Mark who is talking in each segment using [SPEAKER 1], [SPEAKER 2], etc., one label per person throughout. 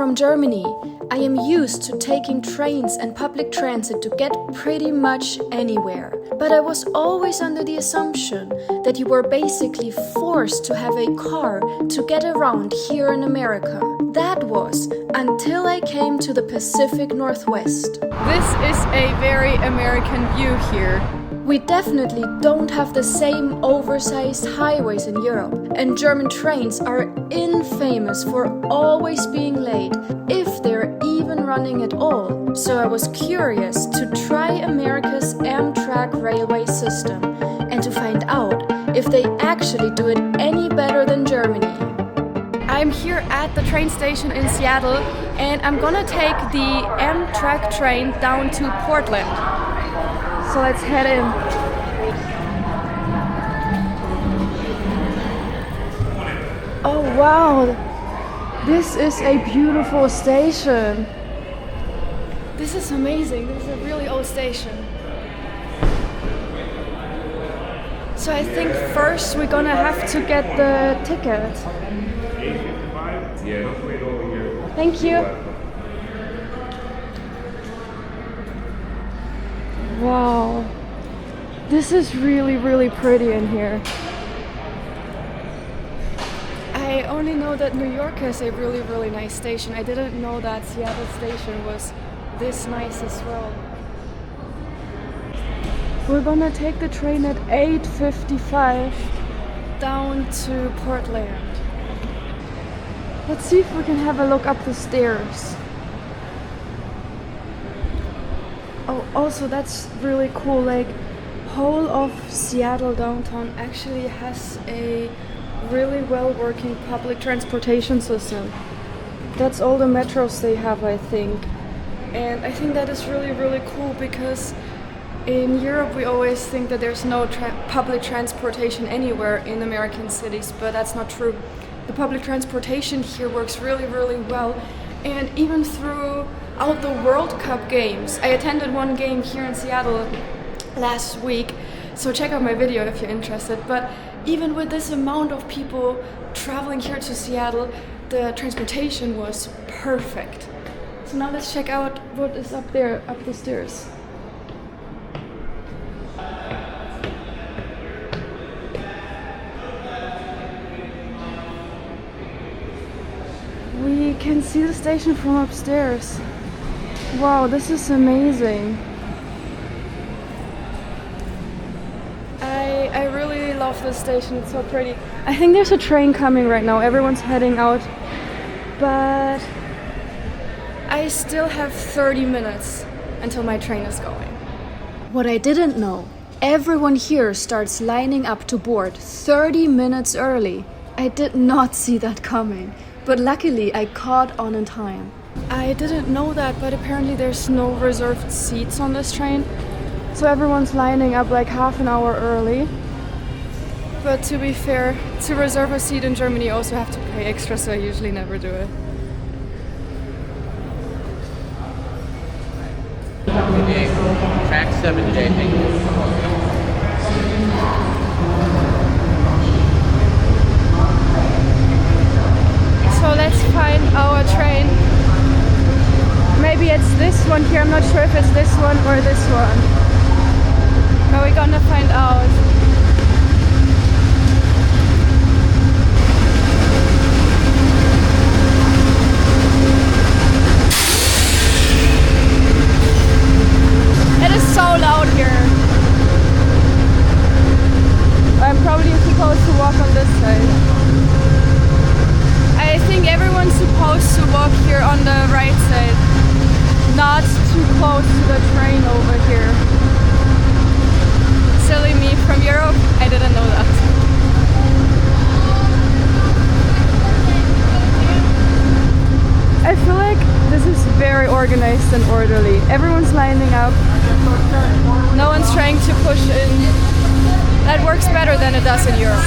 [SPEAKER 1] from Germany. I am used to taking trains and public transit to get pretty much anywhere. But I was always under the assumption that you were basically forced to have a car to get around here in America. That was until I came to the Pacific Northwest.
[SPEAKER 2] This is a very American view here.
[SPEAKER 1] We definitely don't have the same oversized highways in Europe, and German trains are infamous for always being late, if they're even running at all. So I was curious to try America's Amtrak railway system and to find out if they actually do it any better than Germany.
[SPEAKER 2] I'm here at the train station in Seattle and I'm gonna take the Amtrak train down to Portland. So let's head in. Oh wow, this is a beautiful station. This is amazing, this is a really old station. So I think first we're gonna have to get the ticket. Thank you. Wow, this is really pretty in here. I only know that New York has a really nice station. I didn't know that Seattle station was this nice as well. We're gonna take the train at 8:55 down to Portland. Let's see if we can have a look up the stairs. Oh, also that's really cool, like whole of Seattle downtown actually has a really well working public transportation system. That's all the metros they have, I think. And I think that is really cool because in Europe we always think that there's no public transportation anywhere in American cities, but that's not true. The public transportation here works really well, and even throughout the World Cup games. I attended one game here in Seattle last week, so check out my video if you're interested. But even with this amount of people traveling here to Seattle, the transportation was perfect. So now let's check out what is up there, up the stairs. We can see the station from upstairs. Wow, this is amazing. I really love this station, it's so pretty. I think there's a train coming right now, everyone's heading out. But I still have 30 minutes until my train is going.
[SPEAKER 1] What I didn't know, everyone here starts lining up to board 30 minutes early. I did not see that coming, but luckily I caught on in time.
[SPEAKER 2] I didn't know that, but apparently there's no reserved seats on this train. So everyone's lining up like half an hour early. But to be fair, to reserve a seat in Germany you also have to pay extra, so I usually never do it.
[SPEAKER 3] Today, track 7 today, thank you.
[SPEAKER 2] So let's find our train. Maybe it's this one here, I'm not sure if it's this one or this one. But we're gonna find out. It is so loud here. I'm probably supposed to walk on this side. I think everyone's supposed to walk here on the right side, not too close to the train over here. Silly me from Europe, I didn't know that. I feel like this is very organized and orderly. Everyone's lining up. No one's trying to push in. That works better than it does in Europe.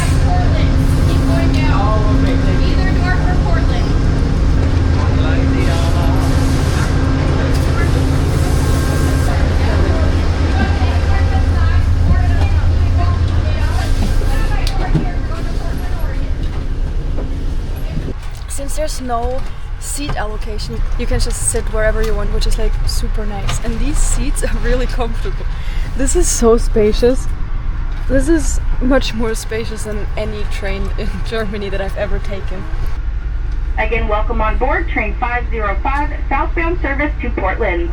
[SPEAKER 4] Either door for Portland.
[SPEAKER 2] Since there's no seat allocation. You can just sit wherever you want, which is like super nice. And these seats are really comfortable. This is so spacious. This is much more spacious than any train in Germany that I've ever taken.
[SPEAKER 5] Again, welcome on board train 505, southbound service to Portland.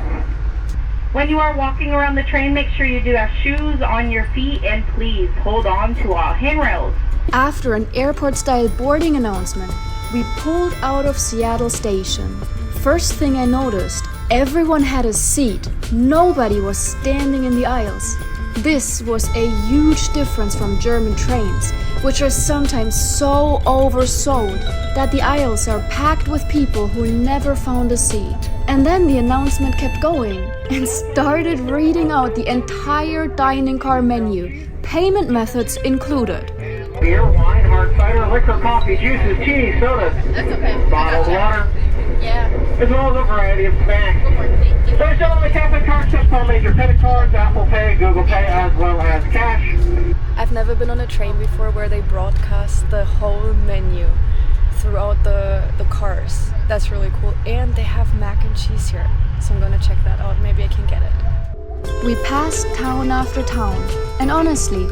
[SPEAKER 5] When you are walking around the train, make sure you do have shoes on your feet and please hold on to all handrails.
[SPEAKER 1] After an airport-style boarding announcement, we pulled out of Seattle Station. First thing I noticed, everyone had a seat. Nobody was standing in the aisles. This was a huge difference from German trains, which are sometimes so oversold that the aisles are packed with people who never found a seat. And then the announcement kept going and started reading out the entire dining car menu, payment methods included.
[SPEAKER 6] Beer, wine, hard cider, liquor, coffee, juices, tea, sodas.
[SPEAKER 4] That's okay.
[SPEAKER 6] Bottled water.
[SPEAKER 4] Yeah.
[SPEAKER 6] As well as a variety of snacks. So show them the Catholic card accepts all major credit cards, Apple Pay, Google Pay, as well as cash.
[SPEAKER 2] I've never been on a train before where they broadcast the whole menu throughout the cars. That's really cool. And they have mac and cheese here. So I'm gonna check that out. Maybe I can get it.
[SPEAKER 1] We passed town after town, and honestly,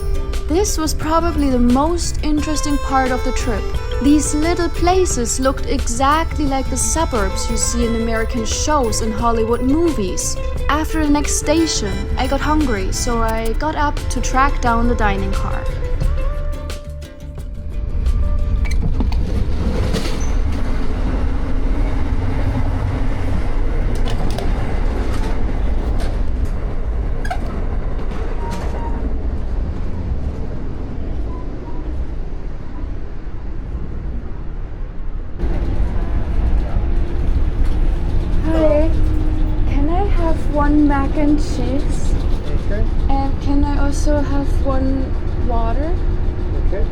[SPEAKER 1] this was probably the most interesting part of the trip. These little places looked exactly like the suburbs you see in American shows and Hollywood movies. After the next station, I got hungry, so I got up to track down the dining car.
[SPEAKER 2] One mac and cheese.
[SPEAKER 6] Okay.
[SPEAKER 2] And can I also have one water?
[SPEAKER 6] Okay.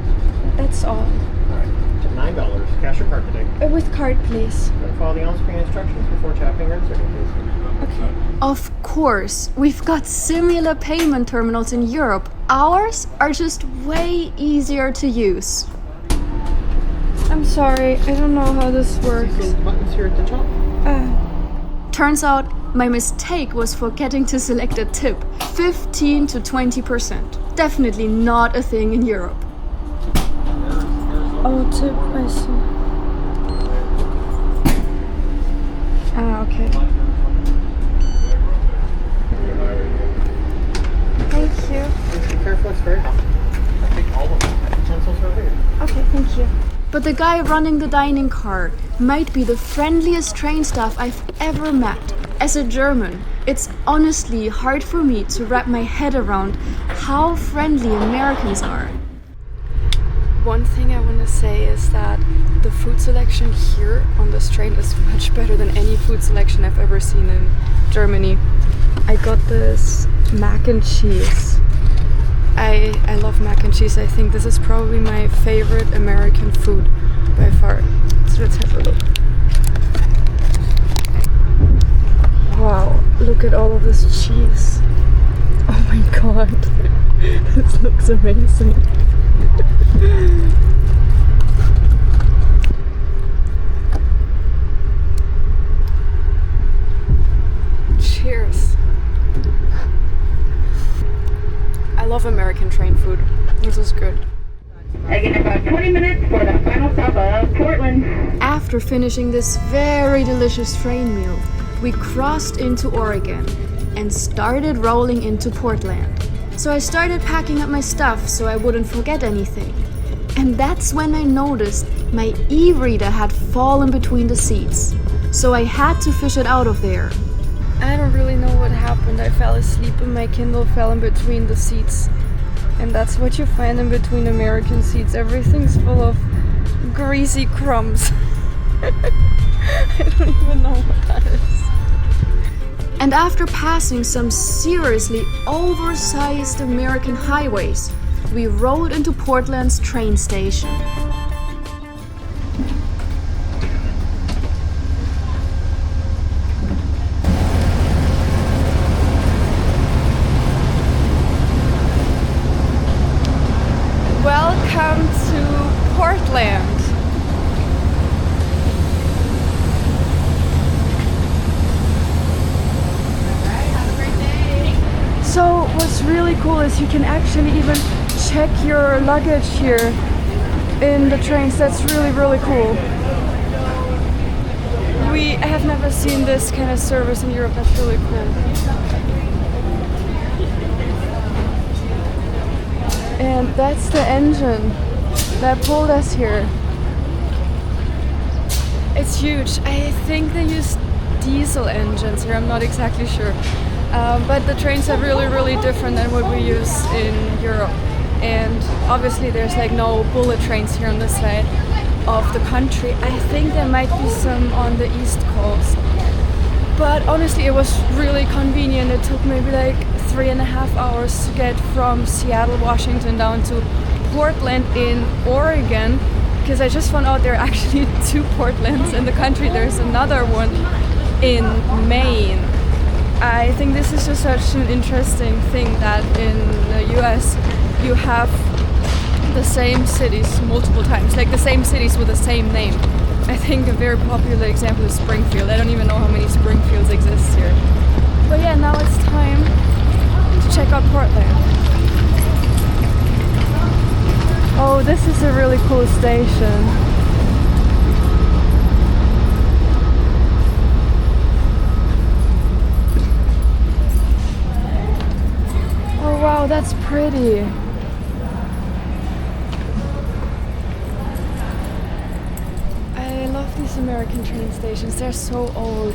[SPEAKER 2] That's all.
[SPEAKER 6] Alright. $9. Cash or card today?
[SPEAKER 2] With card, please.
[SPEAKER 6] Follow the on-screen instructions before tapping or inserting, please.
[SPEAKER 2] Okay.
[SPEAKER 1] Of course, we've got similar payment terminals in Europe. Ours are just way easier to use.
[SPEAKER 2] I'm sorry, I don't know how this works.
[SPEAKER 6] See the buttons here at the top?
[SPEAKER 1] Turns out, my mistake was forgetting to select a tip, 15 to 20%. Definitely not a thing in Europe.
[SPEAKER 2] Oh, tip, I see. Okay. Thank you.
[SPEAKER 6] Please be careful, it's very hot. I think all of the utensils are over here.
[SPEAKER 2] Okay, thank you.
[SPEAKER 1] But the guy running the dining car might be the friendliest train staff I've ever met. As a German, it's honestly hard for me to wrap my head around how friendly Americans are.
[SPEAKER 2] One thing I want to say is that the food selection here on this train is much better than any food selection I've ever seen in Germany. I got this mac and cheese. I love mac and cheese. I think this is probably my favorite American food by far. So let's have a look. Wow, look at all of this cheese. Oh my god, this looks amazing. Cheers. I love American train food. This is good.
[SPEAKER 5] Again, about 20 minutes for the final stop of Portland.
[SPEAKER 1] After finishing this very delicious train meal, we crossed into Oregon and started rolling into Portland. So I started packing up my stuff so I wouldn't forget anything. And that's when I noticed my e-reader had fallen between the seats. So I had to fish it out of there.
[SPEAKER 2] I don't really know what happened. I fell asleep and my Kindle fell in between the seats. And that's what you find in between American seats. Everything's full of greasy crumbs. I don't even know what that is.
[SPEAKER 1] And after passing some seriously oversized American highways, we rolled into Portland's train station.
[SPEAKER 2] Welcome to Portland. what's really cool is you can actually even check your luggage here in the trains. That's really, really cool. We have never seen this kind of service in Europe. That's really cool. And that's the engine that pulled us here. It's huge. I think they use diesel engines here. I'm not exactly sure. But the trains are really, really different than what we use in Europe. And obviously there's like no bullet trains here on this side of the country. I think there might be some on the East Coast. But honestly, it was really convenient. It took maybe like 3.5 hours to get from Seattle, Washington down to Portland in Oregon, because I just found out there are actually 2 Portlands in the country. There's another one in Maine. I think this is just such an interesting thing that in the US you have the same cities multiple times, like the same cities with the same name. I think a very popular example is Springfield. I don't even know how many Springfields exist here. But yeah, now it's time to check out Portland. Oh, this is a really cool station. Oh wow, that's pretty. I love these American train stations. They're so old.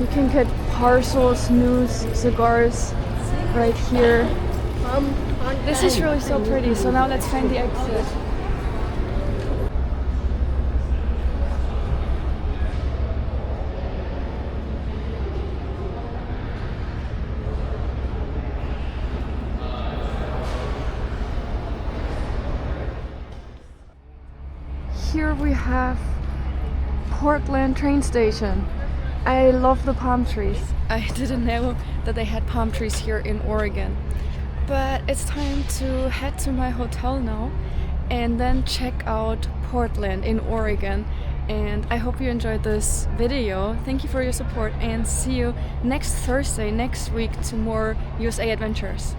[SPEAKER 2] You can get parcels, news, cigars right here. This is really so pretty. So now let's find the exit. Here we have Portland train station. I love the palm trees. I didn't know that they had palm trees here in Oregon. But it's time to head to my hotel now and then check out Portland in Oregon. And I hope you enjoyed this video. Thank you for your support and see you next Thursday, next week, to more USA adventures.